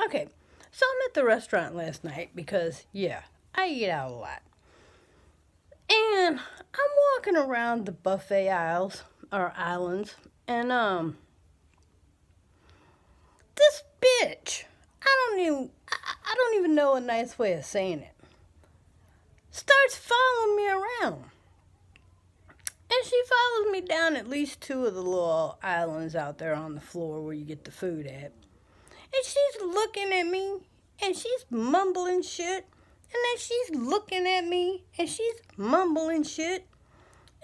Okay, so I'm at the restaurant last night because, yeah, I eat out a lot. And I'm walking around the buffet aisles, or islands, and, this bitch, I don't even know a nice way of saying it, starts following me around. And she follows me down at least two of the little islands out there on the floor where you get the food at. And she's looking at me and she's mumbling shit. And then she's looking at me and she's mumbling shit.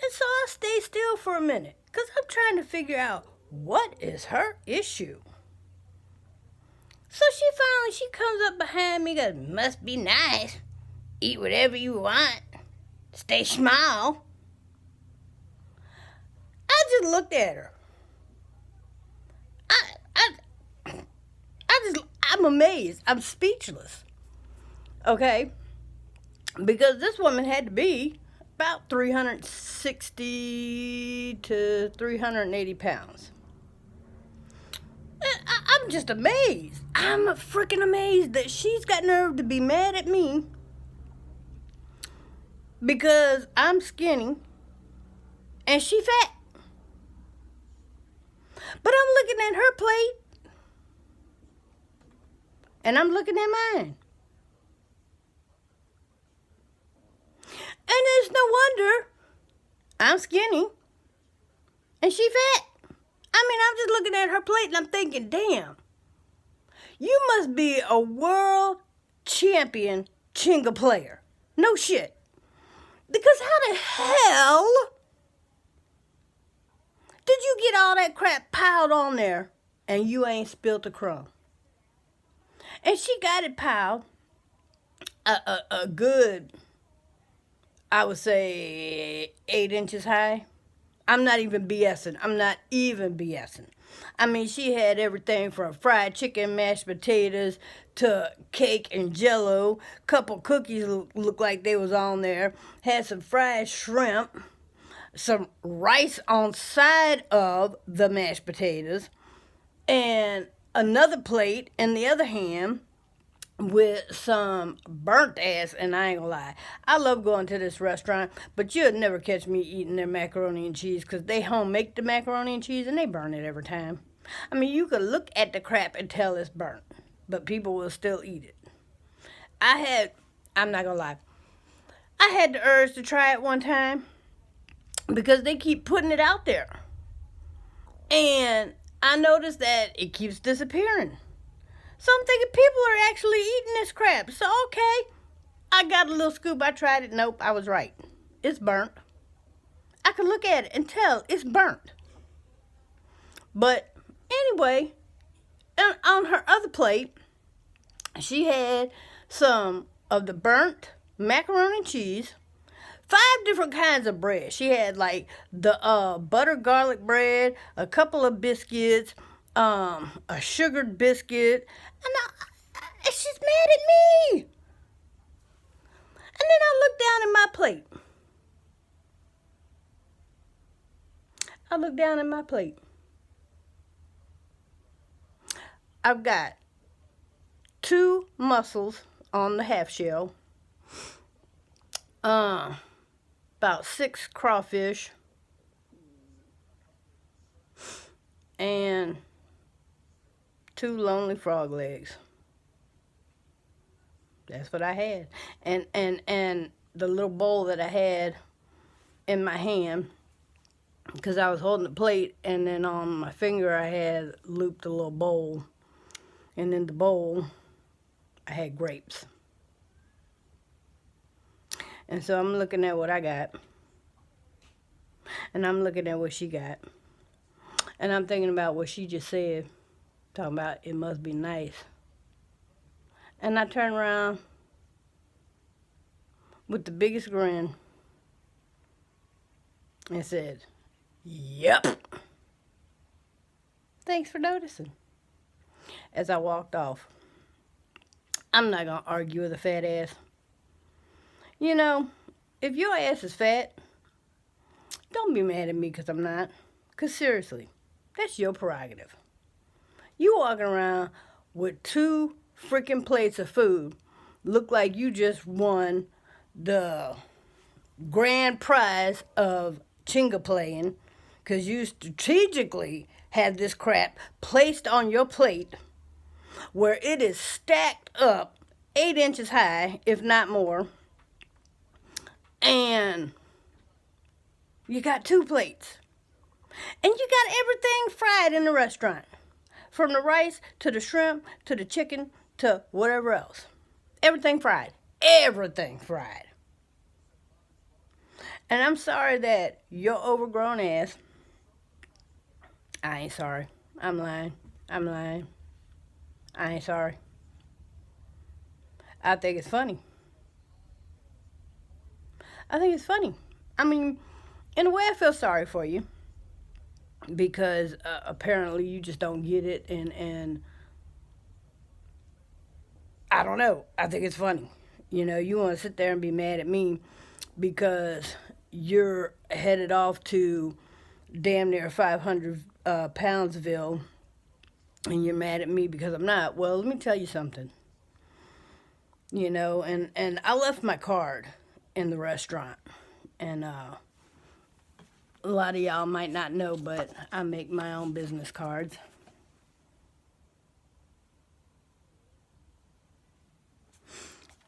And so I stay still for a minute because I'm trying to figure out what is her issue. So she comes up behind me and goes, "Must be nice. Eat whatever you want. Stay small." I just looked at her. I, I, I'm amazed. I'm speechless. Okay? Because this woman had to be about 360 to 380 pounds. I'm just amazed. I'm freaking amazed that she's got nerve to be mad at me because I'm skinny and she fat. But I'm looking at her plate and I'm looking at mine. And it's no wonder I'm skinny and she fat. I mean, I'm just looking at her plate and I'm thinking, damn, you must be a world champion Chinga player. No shit. Because how the hell did you get all that crap piled on there and you ain't spilt a crumb? And she got it piled a good, I would say, 8 inches high. I'm not even BSing. I'm not even BSing. I mean, she had everything from fried chicken, mashed potatoes, to cake and jello. Couple cookies looked like they was on there. Had some fried shrimp, some rice on side of the mashed potatoes, and another plate in the other hand with some burnt ass. And I ain't gonna lie, I love going to this restaurant, but you'll never catch me eating their macaroni and cheese because they home make the macaroni and cheese and they burn it every time. I mean, you could look at the crap and tell it's burnt, but people will still eat it. I had, I'm not gonna lie, I had the urge to try it one time because they keep putting it out there. And I noticed that it keeps disappearing. So I'm thinking people are actually eating this crap. So, okay, I got a little scoop. I tried it. Nope, I was right. It's burnt. I could look at it and tell it's burnt. But anyway, on her other plate, she had some of the burnt macaroni and cheese, 5 different kinds of bread. She had like the butter garlic bread, a couple of biscuits, a sugared biscuit, and she's mad at me. And then I look down at my plate. I look down at my plate. I've got 2 mussels on the half shell, about 6 crawfish, and 2 lonely frog legs. That's what I had. And the little bowl that I had in my hand, because I was holding the plate, and then on my finger I had looped a little bowl. And in the bowl, I had grapes. And so I'm looking at what I got. And I'm looking at what she got. And I'm thinking about what she just said. Talking about it must be nice. And I turned around with the biggest grin and said, "Yep. Thanks for noticing." As I walked off. I'm not going to argue with a fat ass. You know, if your ass is fat, don't be mad at me because I'm not. Because seriously, that's your prerogative. You walking around with 2 freaking plates of food. Look like you just won the grand prize of Chinga playing, because you strategically had this crap placed on your plate where it is stacked up 8 inches high, if not more, and you got 2 plates. And you got everything fried in the restaurant. From the rice to the shrimp to the chicken to whatever else. Everything fried. Everything fried. And I'm sorry that your overgrown ass, I ain't sorry. I'm lying. I ain't sorry. I think it's funny. I mean, in a way I feel sorry for you. Because apparently you just don't get it, and I don't know. I think it's funny. You want to sit there and be mad at me because you're headed off to damn near 500 Poundsville, and you're mad at me because I'm not. Well, let me tell you something. And I left my card in the restaurant, and a lot of y'all might not know, but I make my own business cards.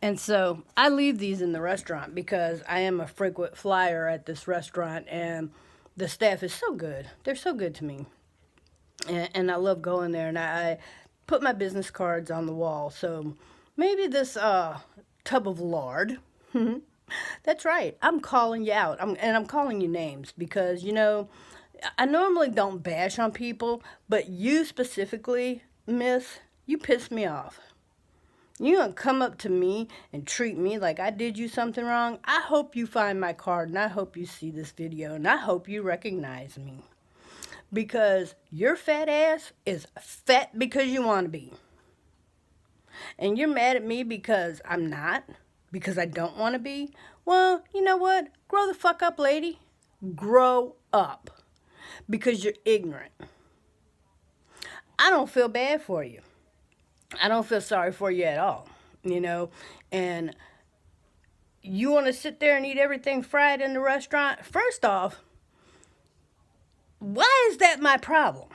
And so I leave these in the restaurant because I am a frequent flyer at this restaurant, and the staff is so good. They're so good to me. And I love going there, and I put my business cards on the wall. So maybe this tub of lard. That's right. I'm calling you out. I'm calling you names because, I normally don't bash on people, but you specifically, miss, you piss me off. You gonna come up to me and treat me like I did you something wrong? I hope you find my card, and I hope you see this video, and I hope you recognize me. Because your fat ass is fat because you want to be. And you're mad at me because I'm not, because I don't want to be. Well, you know what? Grow the fuck up, lady. Grow up. Because you're ignorant. I don't feel bad for you. I don't feel sorry for you at all, and you want to sit there and eat everything fried in the restaurant? First off, why is that my problem?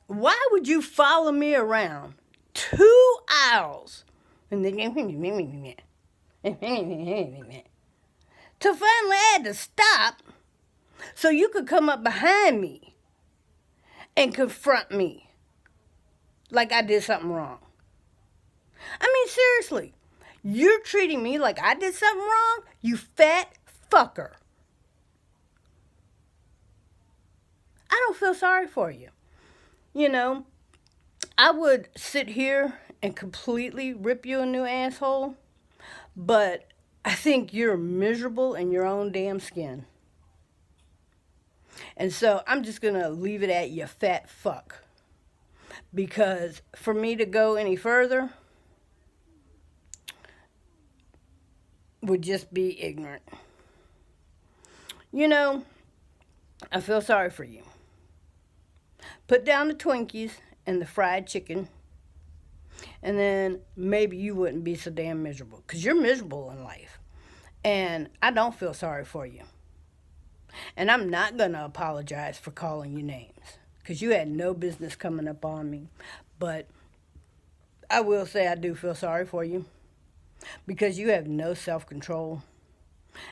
Why would you follow me around 2 aisles to finally had to stop so you could come up behind me and confront me like I did something wrong? I mean, seriously, you're treating me like I did something wrong, you fat fucker. I don't feel sorry for you. I would sit here and completely rip you a new asshole, but I think you're miserable in your own damn skin. And so I'm just going to leave it at you fat fuck. Because for me to go any further would just be ignorant. I feel sorry for you. Put down the Twinkies and the fried chicken, and then maybe you wouldn't be so damn miserable. Because you're miserable in life. And I don't feel sorry for you. And I'm not going to apologize for calling you names. Because you had no business coming up on me. But I will say I do feel sorry for you. Because you have no self-control.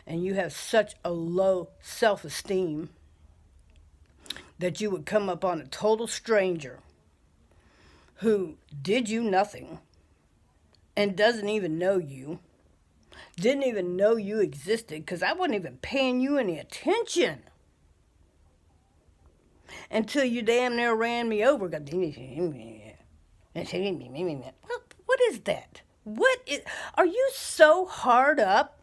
And you have such a low self-esteem that you would come up on a total stranger who did you nothing and doesn't even know you, didn't even know you existed, because I wasn't even paying you any attention until you damn near ran me over. What is that? Are you so hard up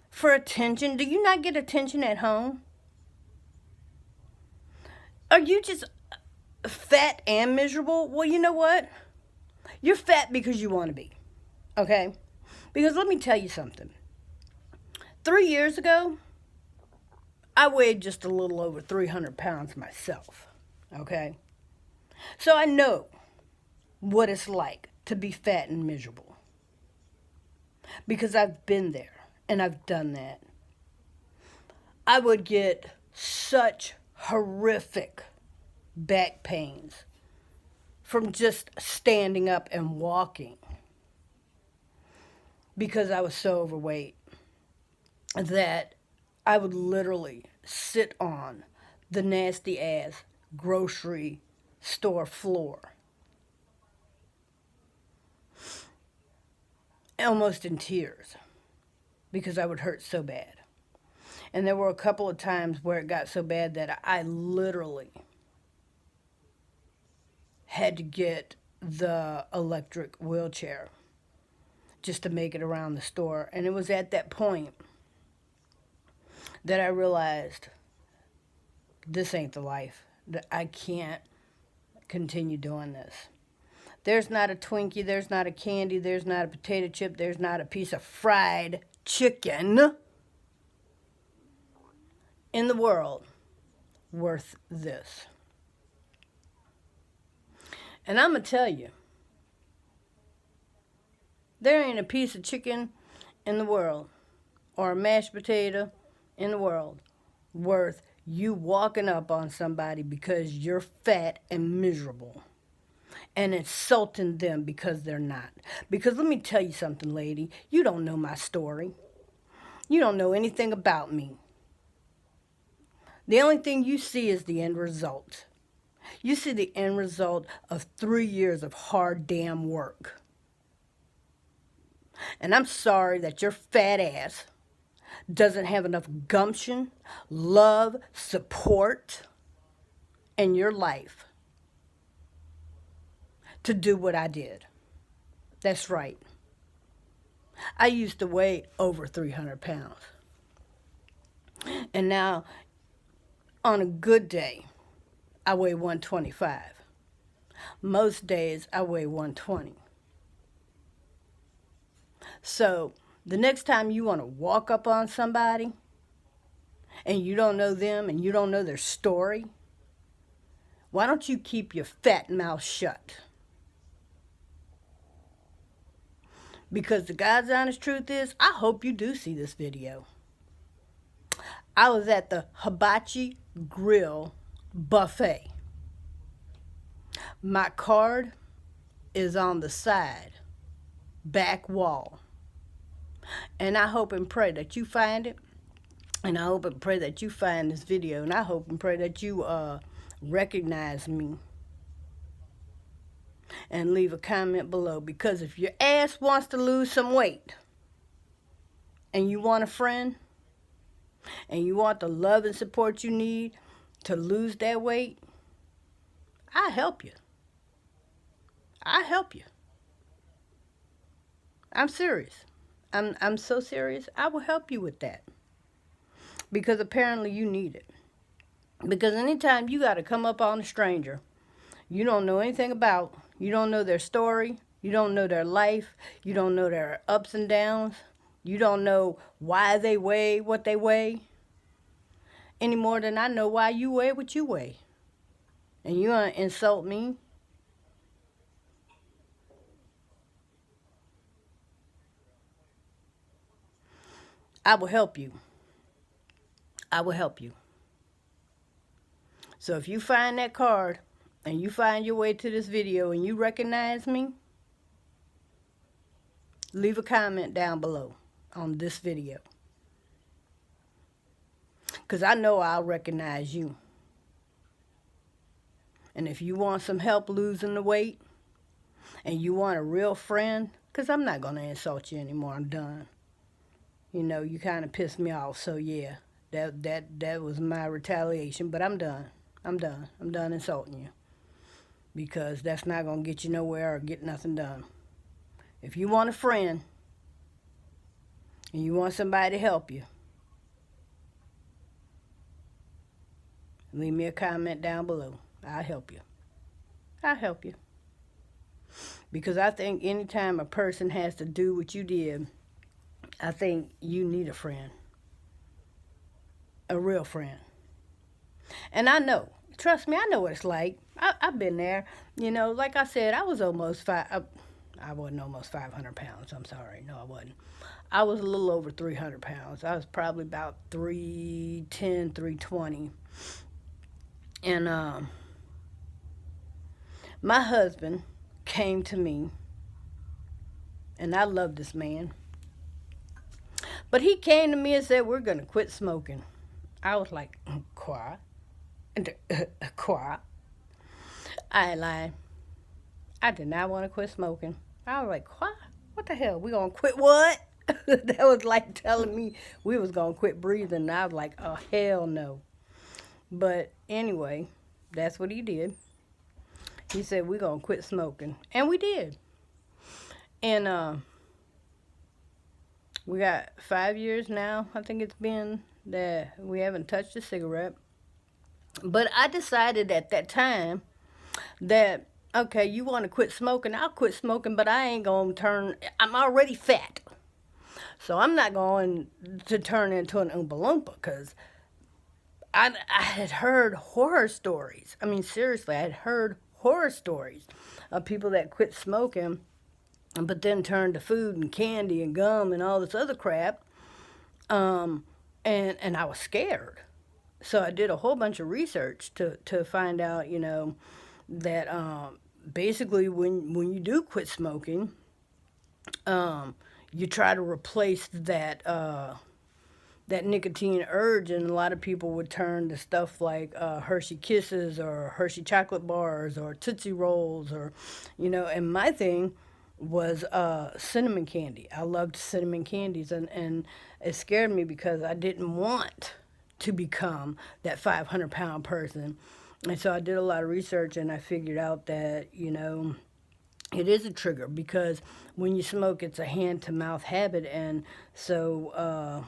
for attention? Do you not get attention at home? Are you just fat and miserable? Well, you know what? You're fat because you want to be, okay? Because let me tell you something. 3 years ago, I weighed just a little over 300 pounds myself, okay? So I know what it's like. to be fat and miserable. Because I've been there and I've done that. I would get such horrific back pains from just standing up and walking because I was so overweight that I would literally sit on the nasty ass grocery store floor, almost in tears, because I would hurt so bad. And there were a couple of times where it got so bad that I literally had to get the electric wheelchair just to make it around the store. And it was at that point that I realized this ain't the life. That I can't continue doing this. There's not a Twinkie, there's not a candy, there's not a potato chip, there's not a piece of fried chicken in the world worth this. And I'm going to tell you, there ain't a piece of chicken in the world or a mashed potato in the world worth you walking up on somebody because you're fat and miserable and insulting them because they're not. Because let me tell you something, lady. You don't know my story. You don't know anything about me. The only thing you see is the end result. You see the end result of 3 years of hard damn work. And I'm sorry that your fat ass doesn't have enough gumption, love, support in your life to do what I did. That's right. I used to weigh over 300 pounds. And now, on a good day, I weigh 125. Most days, I weigh 120. So, the next time you want to walk up on somebody and you don't know them and you don't know their story, why don't you keep your fat mouth shut? Because the God's honest truth is, I hope you do see this video. I was at the Hibachi Grill buffet. My card is on the side, back wall. And I hope and pray that you find it. And I hope and pray that you find this video. And I hope and pray that you recognize me. And leave a comment below. Because if your ass wants to lose some weight, and you want a friend, and you want the love and support you need to lose that weight, I'll help you. I'll help you. I'm serious. I'm so serious. I will help you with that. Because apparently you need it. Because anytime you got to come up on a stranger you don't know anything about, you don't know their story, you don't know their life, you don't know their ups and downs, you don't know why they weigh what they weigh, any more than I know why you weigh what you weigh. And you want to insult me? I will help you. I will help you. So if you find that card and you find your way to this video and you recognize me, leave a comment down below on this video. Because I know I'll recognize you. And if you want some help losing the weight and you want a real friend, because I'm not going to insult you anymore, I'm done. You know, you kind of pissed me off, so yeah, that was my retaliation, but I'm done. I'm done. I'm done insulting you. Because that's not going to get you nowhere or get nothing done. If you want a friend and you want somebody to help you, leave me a comment down below. I'll help you. I'll help you. Because I think anytime a person has to do what you did, I think you need a friend. A real friend. And I know. Trust me, I know what it's like. I've been there. You know, like I said, I was almost I wasn't almost 500 pounds. I'm sorry. No, I wasn't. I was a little over 300 pounds. I was probably about 310, 320. And my husband came to me, and I love this man. But he came to me and said, "We're going to quit smoking." I was like, "Quiet." Quiet. I ain't lying. I did not want to quit smoking. I was like, "What? What the hell? We gonna quit what?" That was like telling me we was gonna quit breathing. And I was like, "Oh hell no!" But anyway, that's what he did. He said we gonna quit smoking, and we did. And we got 5 years now. I think it's been that we haven't touched a cigarette. But I decided at that time that okay, you want to quit smoking, I'll quit smoking, but I ain't gonna turn. I'm already fat, so I'm not going to turn into an Oompa Loompa because I had heard horror stories. I mean, seriously, I had heard horror stories of people that quit smoking, but then turned to food and candy and gum and all this other crap. Um, and I was scared, so I did a whole bunch of research to find out, that basically when you do quit smoking, um, you try to replace that nicotine urge, and a lot of people would turn to stuff like Hershey Kisses or Hershey chocolate bars or Tootsie Rolls, or and my thing was cinnamon candy. I loved cinnamon candies, and it scared me because I didn't want to become that 500-pound person. And so I did a lot of research, and I figured out that it is a trigger because when you smoke, it's a hand to mouth habit, and so a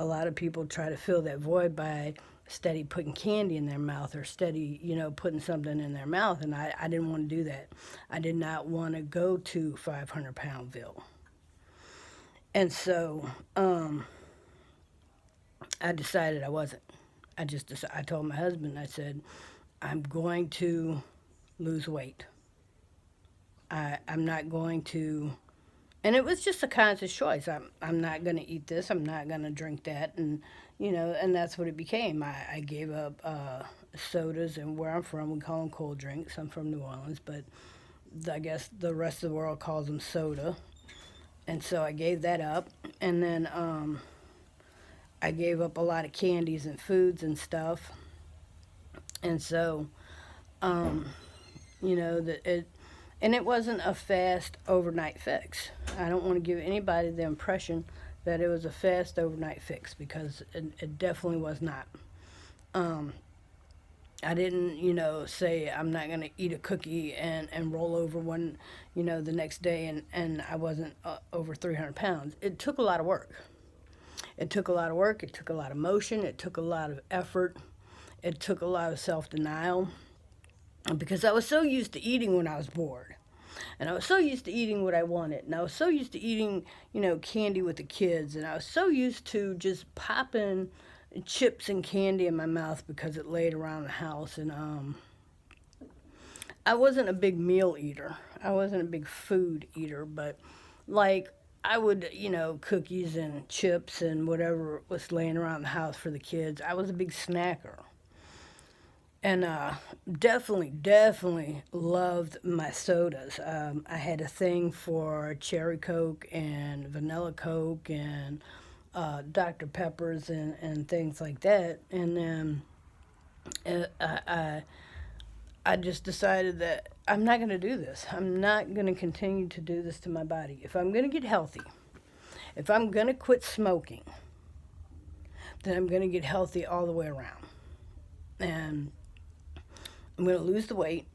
lot of people try to fill that void by steady putting candy in their mouth or steady, putting something in their mouth. And I didn't want to do that. I did not want to go to 500-poundville. And so I decided I wasn't. I told my husband, I said, I'm going to lose weight. I'm not going to. And it was just a conscious choice. I'm not going to eat this. I'm not going to drink that. And that's what it became. I gave up sodas, and where I'm from, we call them cold drinks. I'm from New Orleans, but I guess the rest of the world calls them soda. And so I gave that up. And then I gave up a lot of candies and foods and stuff. And so, um, that it and it wasn't a fast overnight fix. I don't want to give anybody the impression that it was a fast overnight fix because it definitely was not. Um, I didn't, say I'm not going to eat a cookie and roll over one, the next day, and I wasn't over 300 pounds. It took a lot of work. It took a lot of work. It took a lot of motion. It took a lot of effort. It took a lot of self denial because I was so used to eating when I was bored. And I was so used to eating what I wanted. And I was so used to eating, candy with the kids. And I was so used to just popping chips and candy in my mouth because it laid around the house. And I wasn't a big meal eater. I wasn't a big food eater. But, like, I would, cookies and chips and whatever was laying around the house for the kids. I was a big snacker. And definitely loved my sodas. I had a thing for cherry Coke and vanilla Coke and Dr. Peppers and things like that. And then I just decided that I'm not going to do this. I'm not going to continue to do this to my body. If I'm going to get healthy, if I'm going to quit smoking, then I'm going to get healthy all the way around. And I'm going to lose the weight,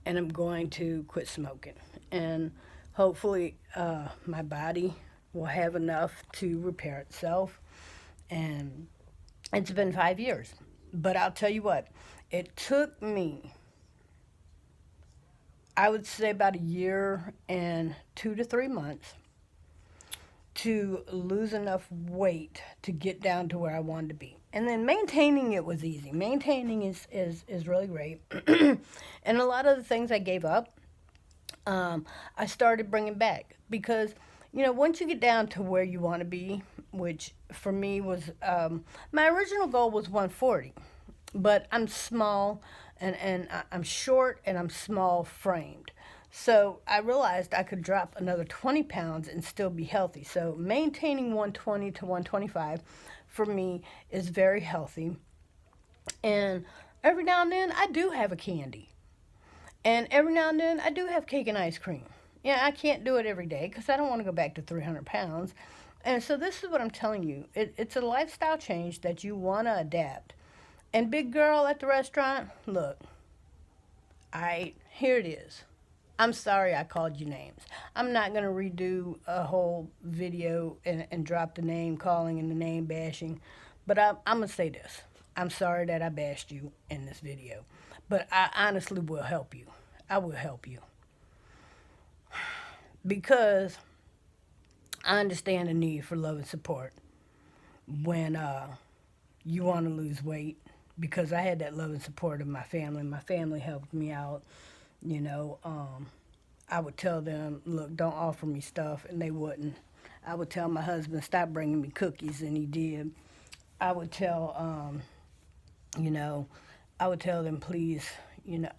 and I'm going to quit smoking. And hopefully, my body will have enough to repair itself. And it's been 5 years. But I'll tell you what, it took me, I would say, about a year and 2 to 3 months to lose enough weight to get down to where I wanted to be. And then maintaining it was easy. Maintaining is really great. And a lot of the things I gave up, I started bringing back because, once you get down to where you want to be, which for me was, my original goal was 140, but I'm small and I'm short and I'm small framed. So I realized I could drop another 20 pounds and still be healthy. So maintaining 120 to 125 for me is very healthy. And every now and then I do have a candy. And every now and then, I do have cake and ice cream. Yeah, I can't do it every day because I don't want to go back to 300 pounds. And so, this is what I'm telling you it's a lifestyle change that you want to adapt. And, big girl at the restaurant, look, here it is. I'm sorry I called you names. I'm not going to redo a whole video and drop the name calling and the name bashing. But I'm going to say this. I'm sorry that I bashed you in this video. But I honestly will help you. I will help you. Because I understand the need for love and support when you want to lose weight. Because I had that love and support of my family. My family helped me out. You know, I would tell them, look, don't offer me stuff, and they wouldn't. I would tell my husband, stop bringing me cookies, and he did. I would tell, you know, I would tell them, please,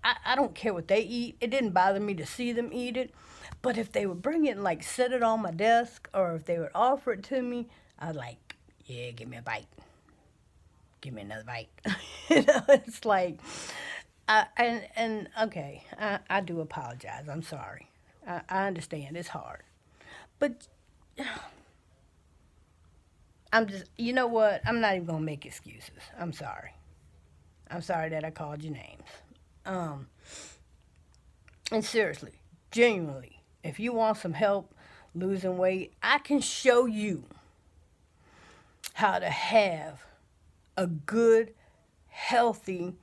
I don't care what they eat. It didn't bother me to see them eat it. But if they would bring it and like set it on my desk, or if they would offer it to me, I'd like, yeah, give me a bite. Give me another bite. It's like, and okay, I do apologize. I'm sorry. I understand it's hard, but I'm just, you know what? I'm not even gonna make excuses. I'm sorry. I'm sorry that I called you names. Um, and seriously, genuinely, if you want some help losing weight, I can show you how to have a good, healthy,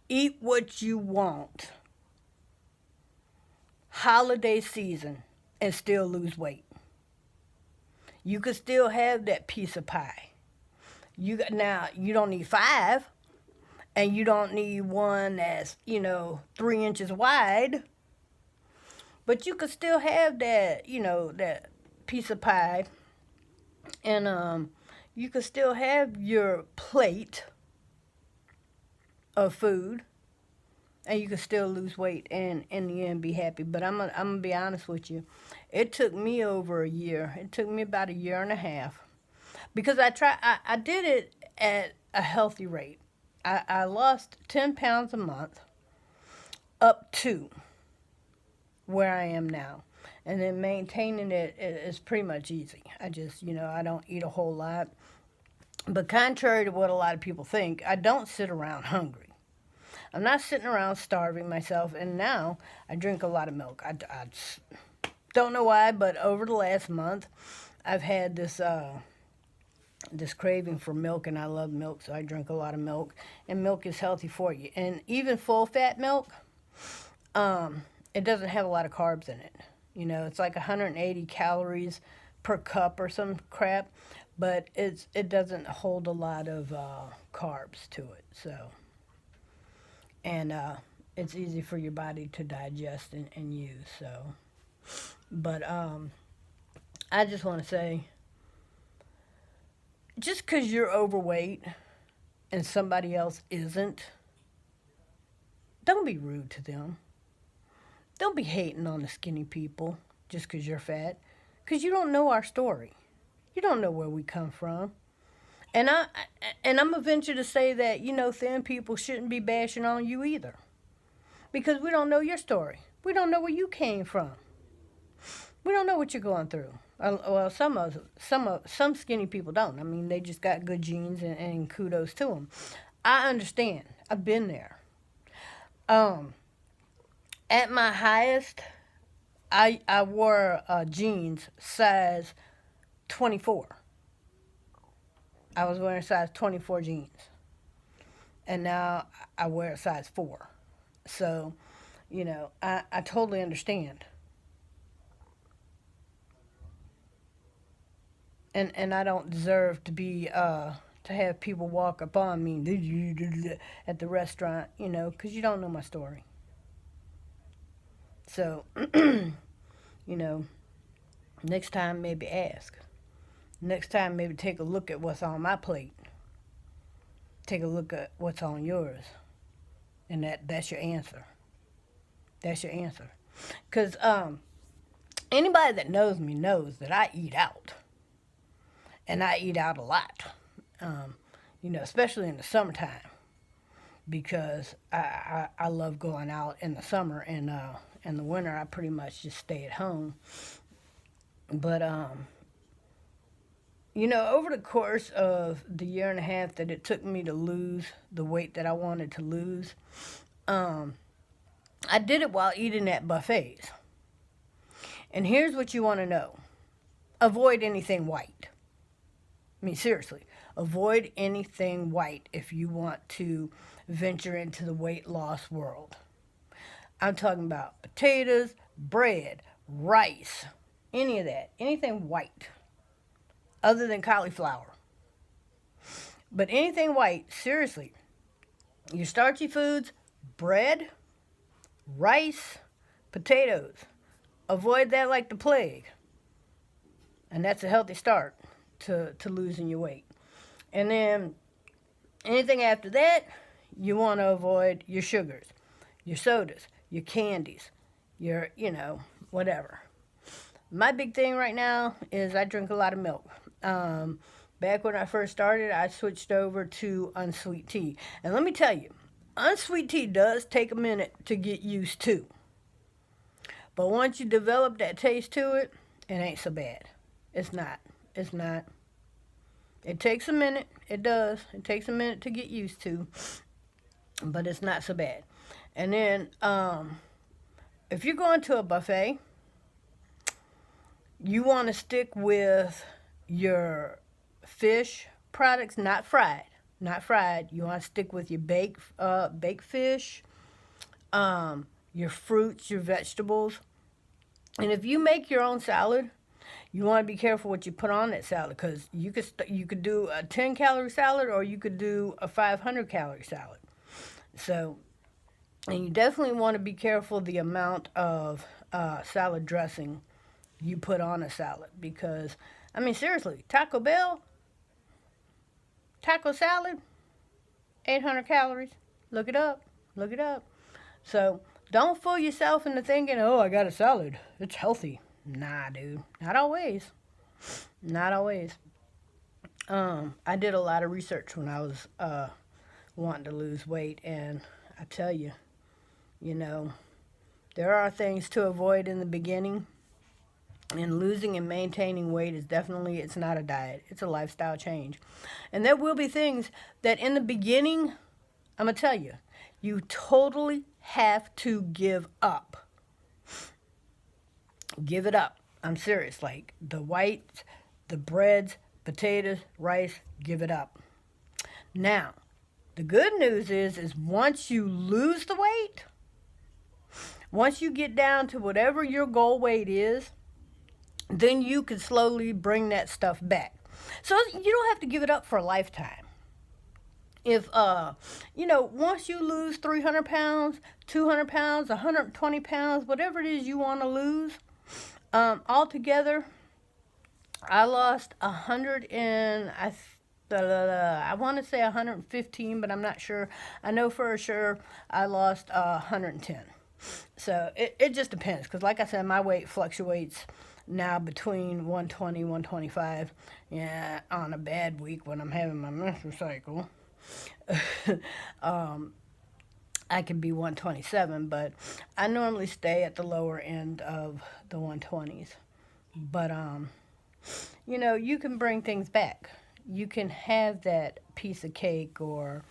eat what you want holiday season and still lose weight. You could still have that piece of pie. Now you don't need five, and you don't need one that's 3 inches wide, but you could still have that piece of pie, and you could still have your plate of food, and you could still lose weight and in the end be happy. But I'm gonna be honest with you, it took me over a year. It took me about a year and a half because I did it at a healthy rate. I lost 10 pounds a month up to where I am now. And then maintaining it is pretty much easy. I just, I don't eat a whole lot. But contrary to what a lot of people think, I don't sit around hungry. I'm not sitting around starving myself. And now I drink a lot of milk. I don't know why, but over the last month, I've had this craving for milk, and I love milk, so I drink a lot of milk. And milk is healthy for you. And even full fat milk, it doesn't have a lot of carbs in it. It's like 180 calories per cup or some crap, but it doesn't hold a lot of carbs to it. So, and it's easy for your body to digest and use. So, but I just want to say, just because you're overweight and somebody else isn't, don't be rude to them. Don't be hating on the skinny people just because you're fat, because you don't know our story. You don't know where we come from. And I'm gonna venture to say that thin people shouldn't be bashing on you either, because we don't know your story. We don't know where you came from. We don't know what you're going through. Well, some skinny people don't. I mean, they just got good genes, and kudos to them. I understand. I've been there. Um, at my highest, I wore jeans size 24. I was wearing size 24 jeans, and now I wear a size 4. So, I totally understand. And I don't deserve to be to have people walk up on me at the restaurant, because you don't know my story. So, you know, next time maybe ask. Next time maybe take a look at what's on my plate. Take a look at what's on yours. And that's your answer. That's your answer. Because anybody that knows me knows that I eat out. And I eat out a lot. Um, especially in the summertime. Because I love going out in the summer. And in the winter, I pretty much just stay at home. But, over the course of the year and a half that it took me to lose the weight that I wanted to lose, I did it while eating at buffets. And here's what you want to know. Avoid anything white. I mean, seriously. Avoid anything white if you want to venture into the weight loss world. I'm talking about potatoes, bread, rice, any of that. Anything white other than cauliflower. But anything white, seriously. Your starchy foods, bread, rice, potatoes. Avoid that like the plague. And that's a healthy start to losing your weight. And then anything after that, you want to avoid your sugars, your sodas, your candies, your, whatever. My big thing right now is I drink a lot of milk. Back when I first started, I switched over to unsweet tea. And let me tell you, unsweet tea does take a minute to get used to. But once you develop that taste to it, it ain't so bad. It's not. It's not. It takes a minute. It does. It takes a minute to get used to. But it's not so bad. And then, if you're going to a buffet, you want to stick with your fish products, not fried. Not fried. You want to stick with your baked fish, your fruits, your vegetables. And if you make your own salad, you want to be careful what you put on that salad, because you could do a 10-calorie salad or you could do a 500-calorie salad. So, and you definitely want to be careful the amount of salad dressing you put on a salad, because, I mean, seriously, Taco Bell, taco salad, 800 calories. Look it up. Look it up. So don't fool yourself into thinking, oh, I got a salad. It's healthy. Nah, dude. Not always. Not always. I did a lot of research when I was wanting to lose weight, and I tell you, there are things to avoid in the beginning. And losing and maintaining weight is definitely, it's not a diet. It's a lifestyle change. And there will be things that in the beginning, I'm going to tell you, you totally have to give up. Give it up. I'm serious. Like the whites, the breads, potatoes, rice, give it up. Now, the good news is once you lose the weight, once you get down to whatever your goal weight is, then you can slowly bring that stuff back. So you don't have to give it up for a lifetime. If, once you lose 300 pounds, 200 pounds, 120 pounds, whatever it is you want to lose, altogether, I lost 100 and, I want to say 115, but I'm not sure. I know for sure I lost 110. So it just depends, because like I said, my weight fluctuates now between 120, 125. Yeah, on a bad week when I'm having my menstrual cycle, I can be 127, but I normally stay at the lower end of the 120s. But, you can bring things back. You can have that piece of cake, or,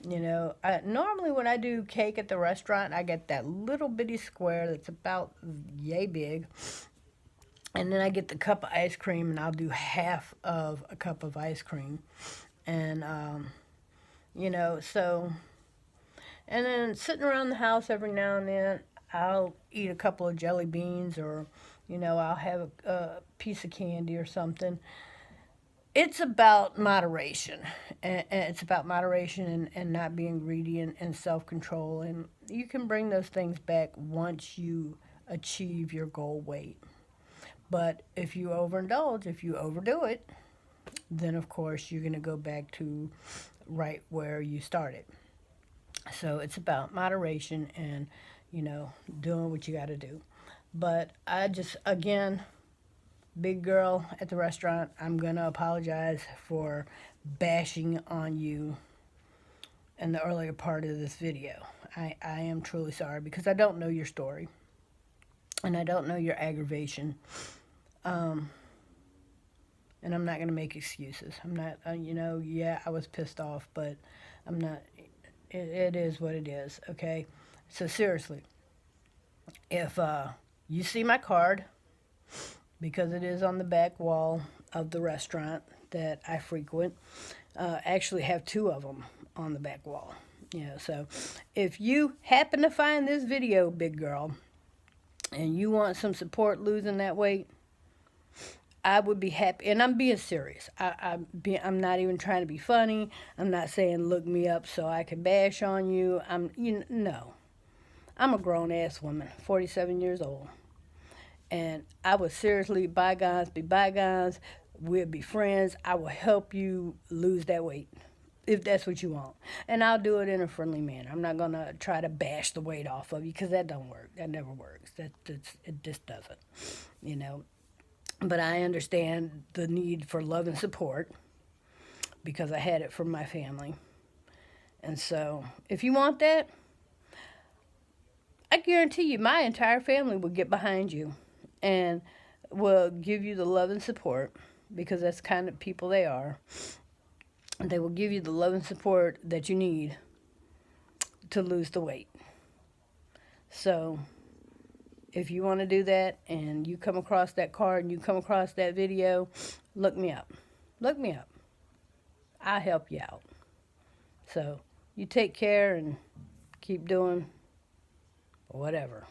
normally when I do cake at the restaurant, I get that little bitty square that's about yay big. And then I get the cup of ice cream, and I'll do half of a cup of ice cream. And, so, and then sitting around the house every now and then, I'll eat a couple of jelly beans, or, I'll have a piece of candy or something. It's about moderation. And it's about moderation and not being greedy, and self-control. And you can bring those things back once you achieve your goal weight. But if you overindulge, if you overdo it, then of course you're going to go back to right where you started. So it's about moderation and, doing what you got to do. But I just, again, big girl at the restaurant, I'm going to apologize for bashing on you in the earlier part of this video. I am truly sorry because I don't know your story and I don't know your aggravation. And I'm not going to make excuses. I'm not, yeah, I was pissed off, but I'm not, it is what it is, okay? So seriously, if you see my card, because it is on the back wall of the restaurant that I frequent, actually have two of them on the back wall. So if you happen to find this video, big girl, and you want some support losing that weight, I would be happy, and I'm being serious. I'm not even trying to be funny. I'm not saying look me up so I can bash on you. No. I'm a grown ass woman, 47 years old, and I would seriously, bygones be bygones. We'll be friends. I will help you lose that weight if that's what you want, and I'll do it in a friendly manner. I'm not gonna try to bash the weight off of you because that don't work. That never works. It just doesn't. But I understand the need for love and support because I had it from my family. And so, if you want that, I guarantee you my entire family will get behind you and will give you the love and support because that's the kind of people they are. They will give you the love and support that you need to lose the weight. So, if you want to do that and you come across that card and you come across that video, look me up. Look me up. I'll help you out. So you take care and keep doing whatever.